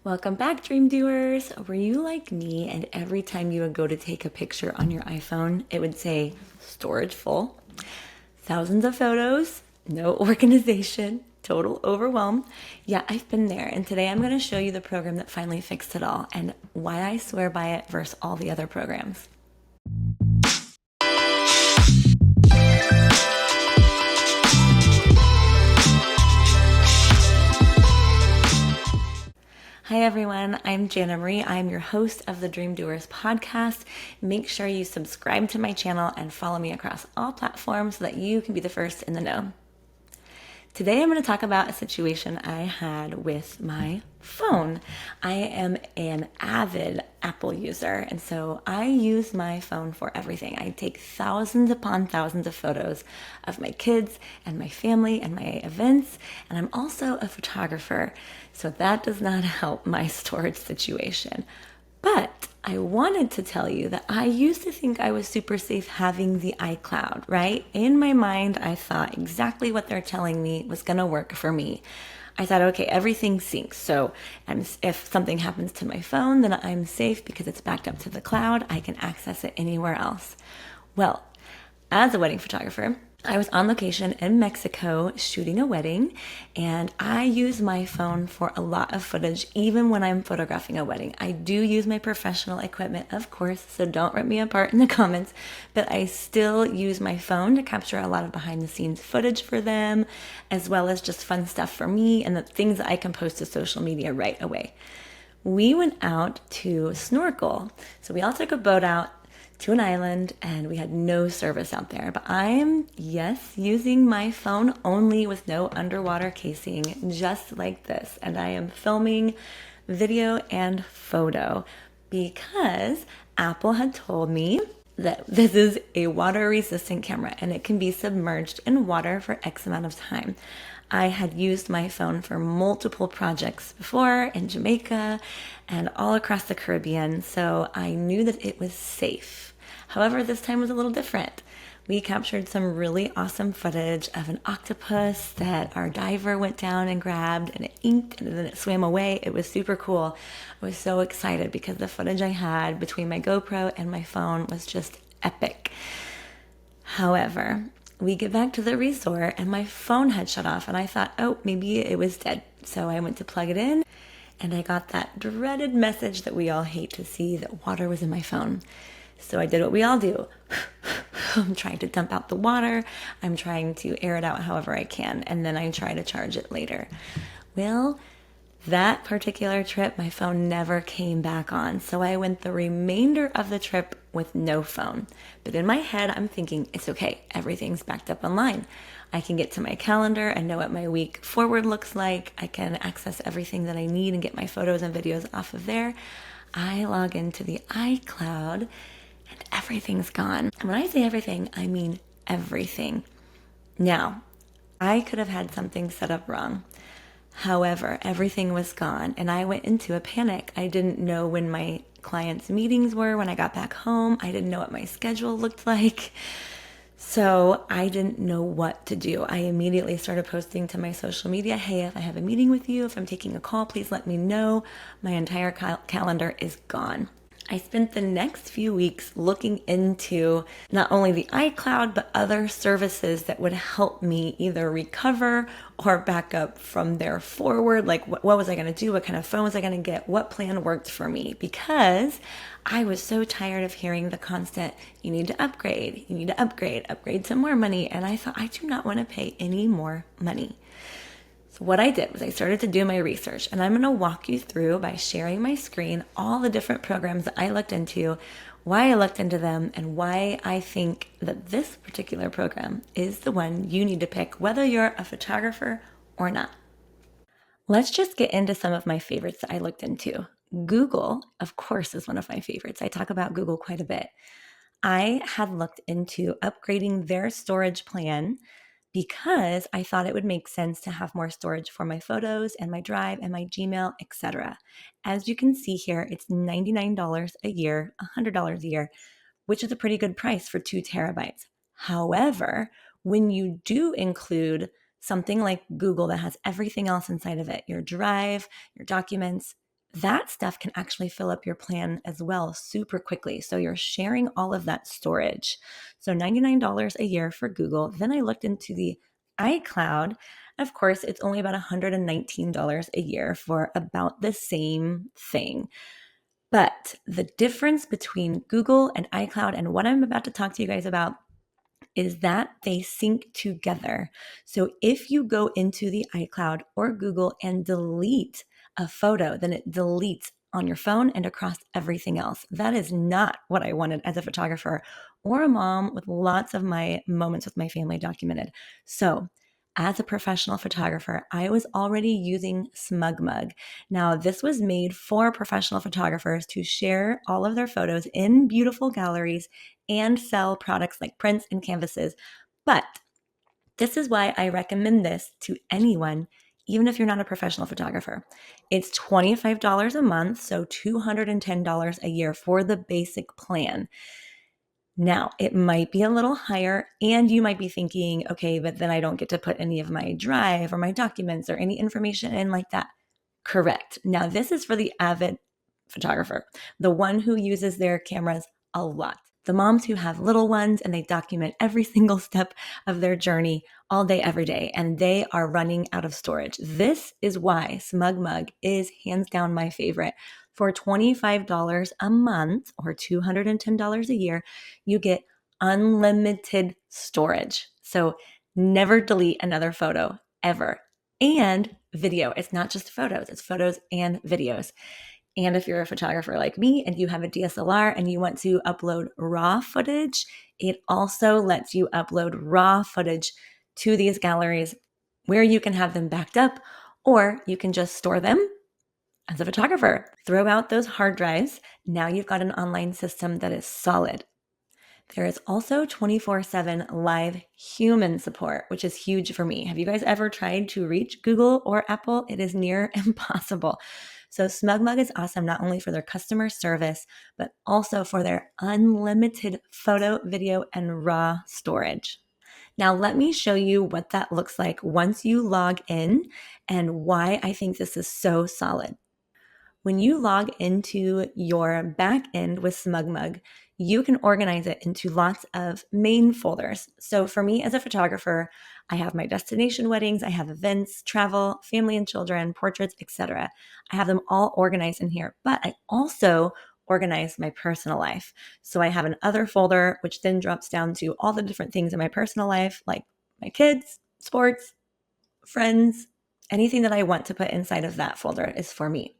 Welcome back, Dream Doers. Were you like me and every time you would go to take a picture on your iPhone, it would say storage full, thousands of photos, no organization, total overwhelm? Yeah, I've been there. And today I'm going to show you the program that finally fixed it all and why I swear by it versus all the other programs. Hi everyone, I'm Jana Marie. I'm your host of the Dream Doers podcast. Make sure you subscribe to my channel and follow me across all platforms so that you can be the first in the know. Today I'm going to talk about a situation I had with my phone. I am an avid Apple user, and so I use my phone for everything. I take thousands upon thousands of photos of my kids and my family and my events, and I'm also a photographer, so that does not help my storage situation. But I wanted to tell you that I used to think I was super safe having the iCloud, right? In my mind, I thought exactly what they're telling me was going to work for me. I thought, okay, everything syncs. So if something happens to my phone, then I'm safe because it's backed up to the cloud. I can access it anywhere else. Well, as a wedding photographer, I was on location in Mexico shooting a wedding, and I use my phone for a lot of footage, even when I'm photographing a wedding. I do use my professional equipment, of course, so don't rip me apart in the comments, but I still use my phone to capture a lot of behind the scenes footage for them, as well as just fun stuff for me and the things that I can post to social media right away. We went out to snorkel. So we all took a boat out to an island and we had no service out there. But I am, yes, using my phone only with no underwater casing, just like this. And I am filming video and photo because Apple had told me that this is a water resistant camera and it can be submerged in water for X amount of time. I had used my phone for multiple projects before in Jamaica and all across the Caribbean, so I knew that it was safe. However, this time was a little different. We captured some really awesome footage of an octopus that our diver went down and grabbed, and it inked and then it swam away. It was super cool. I was so excited because the footage I had between my GoPro and my phone was just epic. However, we get back to the resort and my phone had shut off and I thought, oh, maybe it was dead. So I went to plug it in and I got that dreaded message that we all hate to see, that water was in my phone. So I did what we all do. I'm trying to dump out the water. I'm trying to air it out however I can. And then I try to charge it later. Well, that particular trip, my phone never came back on. So I went the remainder of the trip with no phone. But in my head, I'm thinking, it's okay. Everything's backed up online. I can get to my calendar and know what my week forward looks like. I can access everything that I need and get my photos and videos off of there. I log into the iCloud and everything's gone. And when I say everything, I mean everything. Now, I could have had something set up wrong. However, everything was gone and I went into a panic. I didn't know when my clients' meetings were when I got back home. I didn't know what my schedule looked like. So I didn't know what to do. I immediately started posting to my social media, hey, if I have a meeting with you, if I'm taking a call, please let me know. My entire calendar is gone. I spent the next few weeks looking into not only the iCloud, but other services that would help me either recover or back up from there forward. Like what was I going to do? What kind of phone was I going to get? What plan worked for me? Because I was so tired of hearing the constant, you need to upgrade, upgrade some more money. And I thought, I do not want to pay any more money. So what I did was I started to do my research, and I'm going to walk you through by sharing my screen all the different programs that I looked into, why I looked into them, and why I think that this particular program is the one you need to pick, whether you're a photographer or not. Let's just get into some of my favorites that I looked into. Google, of course, is one of my favorites. I talk about Google quite a bit. I had looked into upgrading their storage plan because I thought it would make sense to have more storage for my photos and my Drive and my Gmail, etc. As you can see here, it's $99 a year, $100 a year, which is a pretty good price for 2 terabytes. However, when you do include something like Google that has everything else inside of it, your Drive, your documents, that stuff can actually fill up your plan as well super quickly. So you're sharing all of that storage. So $99 a year for Google. Then I looked into the iCloud. Of course, it's only about $119 a year for about the same thing. But the difference between Google and iCloud and what I'm about to talk to you guys about is that they sync together. So if you go into the iCloud or Google and delete a photo, then it deletes on your phone and across everything else. That is not what I wanted as a photographer or a mom with lots of my moments with my family documented. So as a professional photographer, I was already using SMUGMUG. Now, this was made for professional photographers to share all of their photos in beautiful galleries and sell products like prints and canvases. But this is why I recommend this to anyone, even if you're not a professional photographer. It's $25 a month, so $210 a year for the basic plan. Now, it might be a little higher, and you might be thinking, okay, but then I don't get to put any of my drive or my documents or any information in like that. Correct. Now, this is for the avid photographer, the one who uses their cameras a lot. The moms who have little ones and they document every single step of their journey all day, every day, and they are running out of storage. This is why SmugMug is hands down my favorite. For $25 a month or $210 a year, you get unlimited storage. So never delete another photo ever. And video. It's not just photos, it's photos and videos. And if you're a photographer like me and you have a DSLR and you want to upload raw footage, it also lets you upload raw footage to these galleries where you can have them backed up, or you can just store them as a photographer. Throw out those hard drives. Now you've got an online system that is solid. There is also 24/7 live human support, which is huge for me. Have you guys ever tried to reach Google or Apple? It is near impossible. So SmugMug is awesome not only for their customer service, but also for their unlimited photo, video, and raw storage. Now, let me show you what that looks like once you log in and why I think this is so solid. When you log into your back end with SmugMug, you can organize it into lots of main folders. So for me as a photographer, I have my destination weddings, I have events, travel, family and children, portraits, etc. I have them all organized in here, but I also organize my personal life. So I have an other folder, which then drops down to all the different things in my personal life, like my kids, sports, friends, anything that I want to put inside of that folder is for me.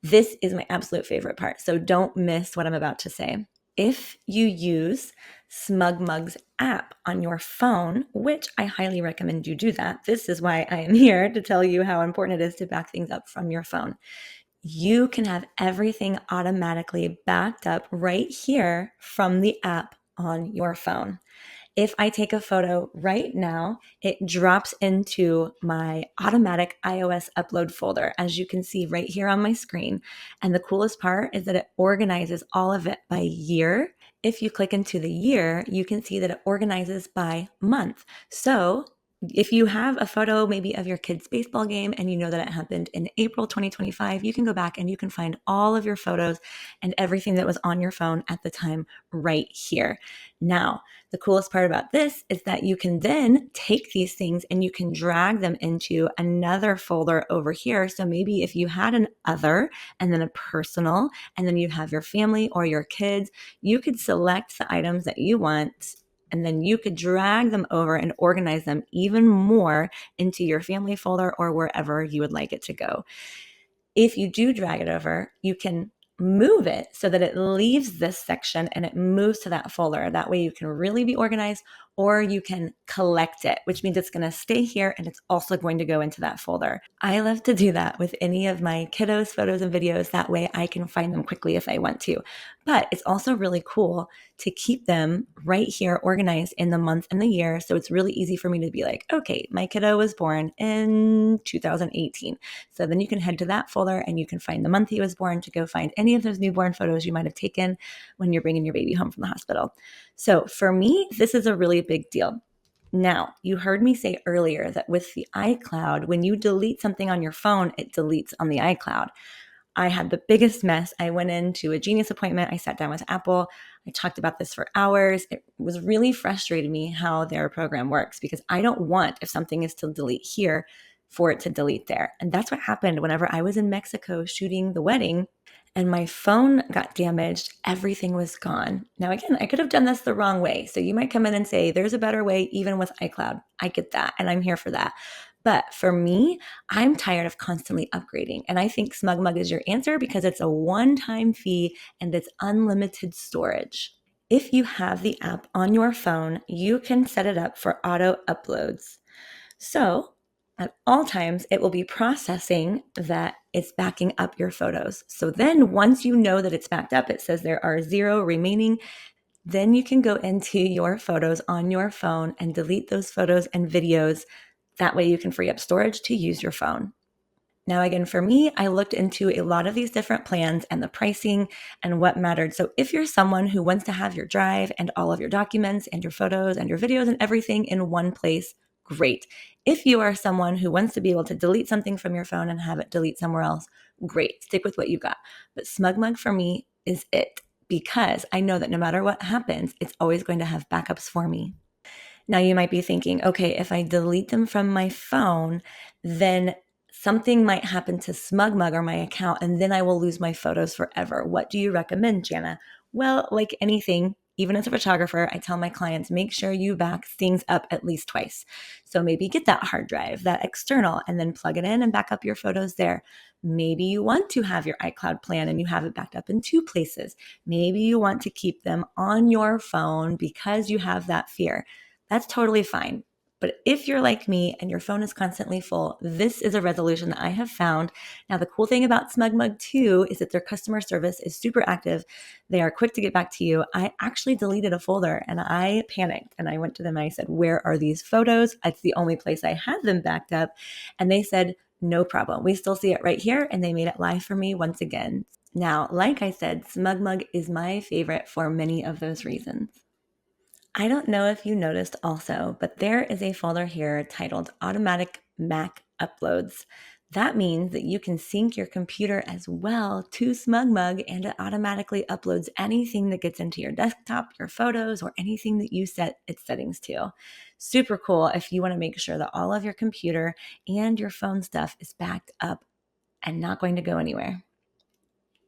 This is my absolute favorite part, so don't miss what I'm about to say. If you use SmugMug's app on your phone, which I highly recommend you do that, this is why I am here to tell you how important it is to back things up from your phone. You can have everything automatically backed up right here from the app on your phone. If I take a photo right now, it drops into my automatic iOS upload folder, as you can see right here on my screen. And the coolest part is that it organizes all of it by year. If you click into the year, you can see that it organizes by month. So if you have a photo maybe of your kid's baseball game and you know that it happened in April 2025, you can go back and you can find all of your photos and everything that was on your phone at the time right here. Now, the coolest part about this is that you can then take these things and you can drag them into another folder over here. So maybe if you had an other and then a personal, and then you have your family or your kids, you could select the items that you want, and then you could drag them over and organize them even more into your family folder or wherever you would like it to go. If you do drag it over, you can move it so that it leaves this section and it moves to that folder. That way you can really be organized, or you can collect it, which means it's going to stay here and it's also going to go into that folder. I love to do that with any of my kiddos' photos and videos. That way I can find them quickly if I want to. But it's also really cool to keep them right here organized in the month and the year. So it's really easy for me to be like, okay, my kiddo was born in 2018. So then you can head to that folder and you can find the month he was born to go find any of those newborn photos you might have taken when you're bringing your baby home from the hospital. So for me, this is a really big deal. Now, you heard me say earlier that with the iCloud, when you delete something on your phone, it deletes on the iCloud. I had the biggest mess. I went into a Genius appointment. I sat down with Apple. I talked about this for hours. It was really frustrating me how their program works because I don't want, if something is to delete here, for it to delete there. And that's what happened whenever I was in Mexico shooting the wedding and my phone got damaged. Everything was gone. Now, again, I could have done this the wrong way. So you might come in and say, there's a better way, even with iCloud. I get that. And I'm here for that. But for me, I'm tired of constantly upgrading. And I think SmugMug is your answer because it's a one-time fee and it's unlimited storage. If you have the app on your phone, you can set it up for auto uploads. So at all times, it will be processing that it's backing up your photos. So then once you know that it's backed up, it says there are 0 remaining. Then you can go into your photos on your phone and delete those photos and videos. That way you can free up storage to use your phone. Now, again, for me, I looked into a lot of these different plans and the pricing and what mattered. So if you're someone who wants to have your drive and all of your documents and your photos and your videos and everything in one place, great. If you are someone who wants to be able to delete something from your phone and have it delete somewhere else, great. Stick with what you got. But SmugMug for me is it because I know that no matter what happens, it's always going to have backups for me. Now you might be thinking, okay, if I delete them from my phone, then something might happen to SmugMug or my account, and then I will lose my photos forever. What do you recommend, Jana? Well, like anything, even as a photographer, I tell my clients, make sure you back things up at least twice. So maybe get that hard drive, that external, and then plug it in and back up your photos there. Maybe you want to have your iCloud plan and you have it backed up in 2 places. Maybe you want to keep them on your phone because you have that fear. That's totally fine. But if you're like me and your phone is constantly full, this is a resolution that I have found. Now, the cool thing about SmugMug too is that their customer service is super active. They are quick to get back to you. I actually deleted a folder and I panicked and I went to them and I said, where are these photos? It's the only place I had them backed up. And they said, no problem. We still see it right here. And they made it live for me once again. Now, like I said, SmugMug is my favorite for many of those reasons. I don't know if you noticed also, but there is a folder here titled Automatic Mac Uploads. That means that you can sync your computer as well to SmugMug and it automatically uploads anything that gets into your desktop, your photos, or anything that you set its settings to. Super cool if you want to make sure that all of your computer and your phone stuff is backed up and not going to go anywhere.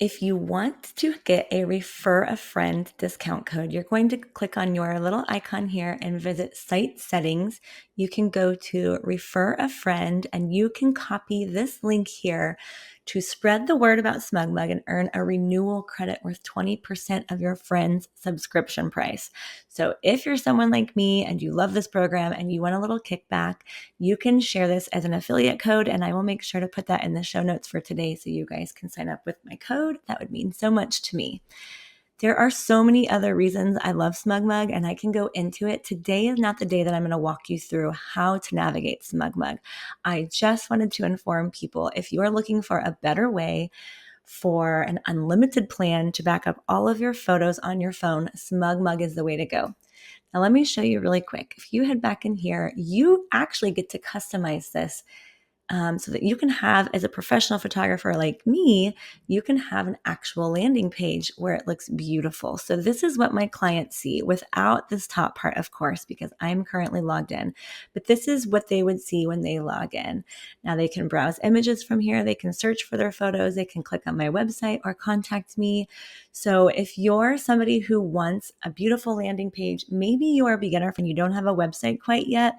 If you want to get a refer a friend discount code, you're going to click on your little icon here and visit site settings. You can go to refer a friend and you can copy this link here to spread the word about SmugMug and earn a renewal credit worth 20% of your friend's subscription price. So if you're someone like me and you love this program and you want a little kickback, you can share this as an affiliate code and I will make sure to put that in the show notes for today so you guys can sign up with my code. That would mean so much to me. There are so many other reasons I love SmugMug and I can go into it. Today is not the day that I'm going to walk you through how to navigate SmugMug. I just wanted to inform people if you are looking for a better way for an unlimited plan to back up all of your photos on your phone, SmugMug is the way to go. Now let me show you really quick. If you head back in here, you actually get to customize this so that you can have, as a professional photographer like me, you can have an actual landing page where it looks beautiful. So this is what my clients see without this top part, of course, because I'm currently logged in. But this is what they would see when they log in. Now they can browse images from here. They can search for their photos. They can click on my website or contact me. So if you're somebody who wants a beautiful landing page, maybe you're a beginner and you don't have a website quite yet,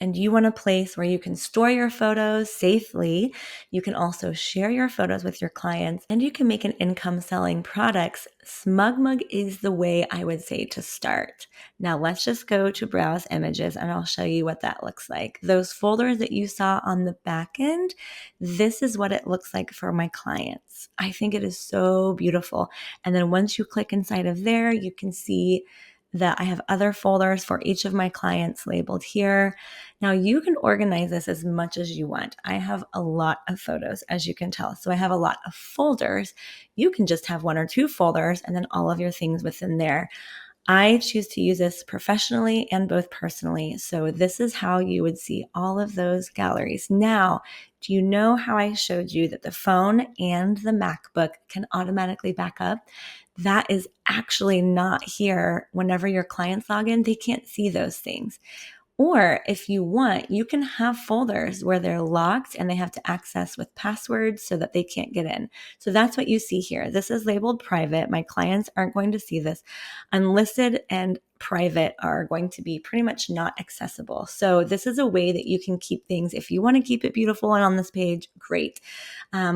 and you want a place where you can store your photos safely. You can also share your photos with your clients and you can make an income selling products. SmugMug is the way I would say to start. Now let's just go to browse images and I'll show you what that looks like. Those folders that you saw on the back end, this is what it looks like for my clients. I think it is so beautiful. And then once you click inside of there, you can see that I have other folders for each of my clients labeled here. Now you can organize this as much as you want. I have a lot of photos, as you can tell. So I have a lot of folders. You can just have 1 or 2 folders and then all of your things within there. I choose to use this professionally and both personally. So this is how you would see all of those galleries. Now, do you know how I showed you that the phone and the MacBook can automatically back up? That is actually not here whenever your clients log in. They can't see those things. Or if you want, you can have folders where they're locked and they have to access with passwords so that they can't get in. So that's what you see here. This is labeled private. My clients aren't going to see this. Unlisted and private are going to be pretty much not accessible. So this is a way that you can keep things. If you want to keep it beautiful and on this page, great.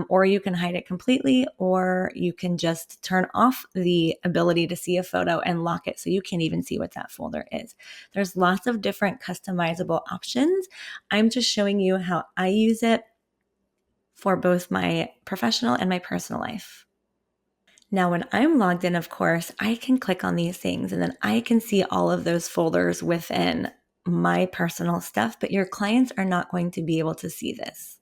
Or you can hide it completely, or you can just turn off the ability to see a photo and lock it so you can't even see what that folder is. There's lots of different customizable options. I'm just showing you how I use it for both my professional and my personal life. Now, when I'm logged in, of course, I can click on these things and then I can see all of those folders within my personal stuff, but your clients are not going to be able to see this.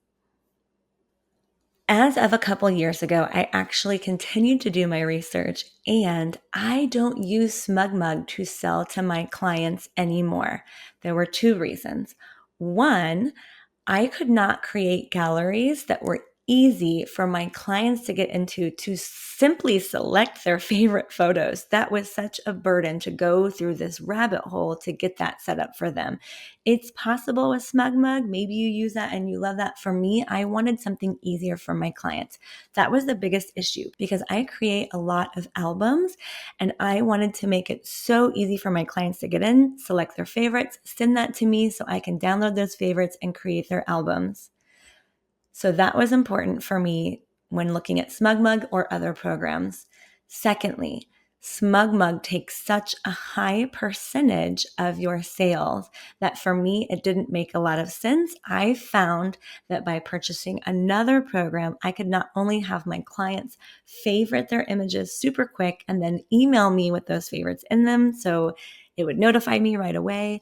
As of a couple years ago, I actually continued to do my research and I don't use SMUGMUG to sell to my clients anymore. There were two reasons. One, I could not create galleries that were easy for my clients to get into to simply select their favorite photos. That was such a burden to go through this rabbit hole to get that set up for them. It's possible with SmugMug. Maybe you use that and you love that. For me, I wanted something easier for my clients. That was the biggest issue because I create a lot of albums and I wanted to make it so easy for my clients to get in, select their favorites, send that to me so I can download those favorites and create their albums. So that was important for me when looking at SmugMug or other programs. Secondly, SmugMug takes such a high percentage of your sales that for me, it didn't make a lot of sense. I found that by purchasing another program, I could not only have my clients favorite their images super quick and then email me with those favorites in them. So it would notify me right away.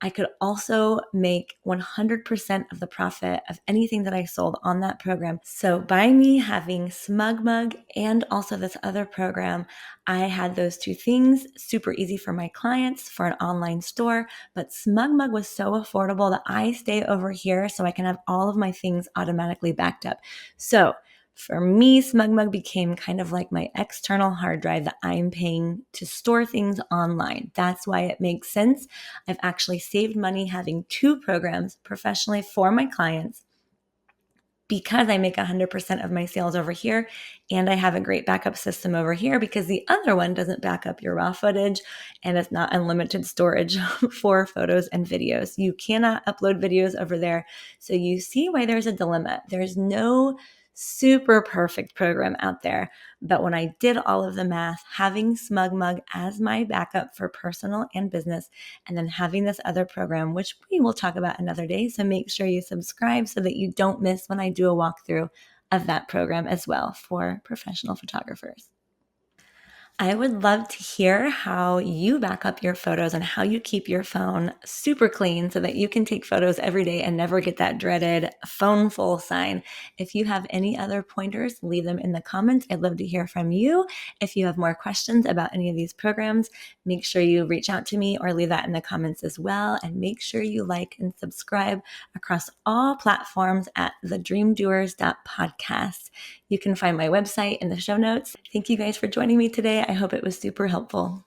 I could also make 100% of the profit of anything that I sold on that program. So by me having SmugMug and also this other program, I had those two things super easy for my clients for an online store. But SmugMug was so affordable that I stay over here so I can have all of my things automatically backed up. So for me, SmugMug became kind of like my external hard drive that I'm paying to store things online. That's why it makes sense. I've actually saved money having two programs professionally for my clients because I make 100% of my sales over here and I have a great backup system over here because the other one doesn't back up your raw footage and it's not unlimited storage for photos and videos. You cannot upload videos over there. So you see why there's a dilemma. There's no super perfect program out there. But when I did all of the math, having SmugMug as my backup for personal and business, and then having this other program, which we will talk about another day. So make sure you subscribe so that you don't miss when I do a walkthrough of that program as well for professional photographers. I would love to hear how you back up your photos and how you keep your phone super clean so that you can take photos every day and never get that dreaded phone full sign. If you have any other pointers, leave them in the comments. I'd love to hear from you. If you have more questions about any of these programs, make sure you reach out to me or leave that in the comments as well. And make sure you like and subscribe across all platforms at thedreamdoers.podcast. You can find my website in the show notes. Thank you guys for joining me today. I hope it was super helpful.